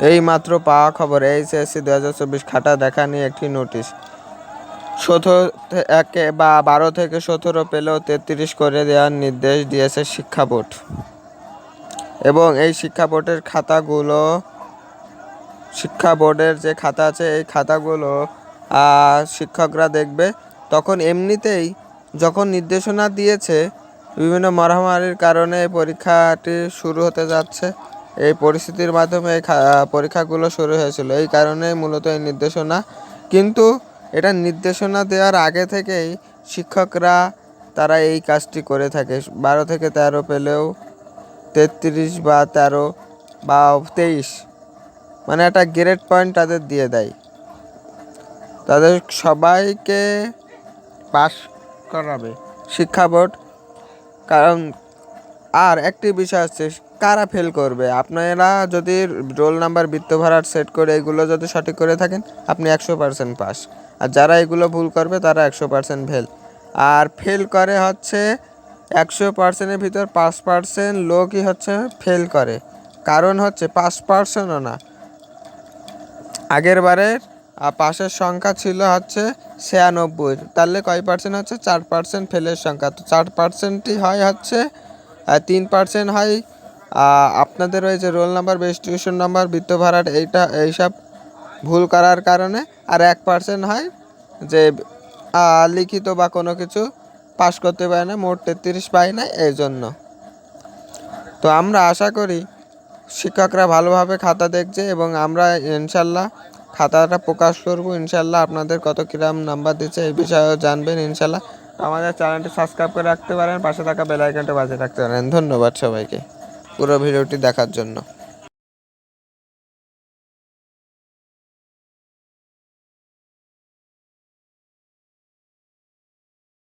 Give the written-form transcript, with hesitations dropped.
এই মাত্র পাওয়া খবর, এইচএসসি 2024 খাতা দেখা নিয়ে একটি নোটিশ। 12 থেকে 17 পেলেও 33 করে দেওয়ার নির্দেশ দিয়েছে শিক্ষা বোর্ড। এবং এই শিক্ষা বোর্ডের যে খাতা আছে, এই খাতাগুলো শিক্ষকরা দেখবে। তখন এমনিতেই যখন নির্দেশনা দিয়েছে, বিভিন্ন মহামারীর কারণে এই পরীক্ষাটি শুরু হতে যাচ্ছে। এই পরিস্থিতির মাধ্যমে এই পরীক্ষাগুলো শুরু হয়েছিল, এই কারণে মূলত এই নির্দেশনা। কিন্তু এটা নির্দেশনা দেওয়ার আগে থেকেই শিক্ষকরা তারা এই কাজটি করে থাকে। 12 থেকে 13 পেলেও 33 বা 13 বা 23 মানে একটা গ্রেড পয়েন্ট তাদের দিয়ে দেয়, তাদের সবাইকে পাস করাবে শিক্ষা বোর্ড। কারণ আর একটি বিষয় আছে, কারা ফেল করবে? আপনারা যদি রোল নাম্বার, বৃত্ত ভাড়ার সেট করে এগুলো যদি সঠিক করে থাকেন, আপনি 100% পাস। আর যারা এগুলো ভুল করবে তারা 100% ফেল। আর ফেল করে হচ্ছে 100%-এর ভিতর 5% লোকই হচ্ছে ফেল করে। কারণ হচ্ছে 5%ও না, আগের বারের পাশের সংখ্যা ছিল হচ্ছে 96, তাহলে কয় পার্সেন্ট হচ্ছে? 4% ফেলের সংখ্যা। তো 4%ই হয় হচ্ছে 3% হয় আপনাদের ওই যে রোল নাম্বার, রেজিস্ট্রেশন নাম্বার, বৃত্ত ভাড়ার এইসব ভুল করার কারণে। আর 1% হয় যে লিখিত বা কোনো কিছু পাস করতে পারে না, মোট 33 পায় না, এই জন্য। তো আমরা আশা করি শিক্ষকরা ভালোভাবে খাতা দেখছে এবং আমরা ইনশাল্লাহ খাতাটা প্রকাশ করব। ইনশাল্লাহ আপনাদের কত কিরাম নাম্বার দিচ্ছে এই বিষয়েও জানবেন ইনশাল্লাহ। আমাদের চ্যানেলটি সাবস্ক্রাইব করে রাখতে পারেন, পাশে থাকা বেল আইকনটা বাজিয়ে রাখতে পারেন। ধন্যবাদ সবাইকে পুরো ভিডিওটি দেখার জন্য।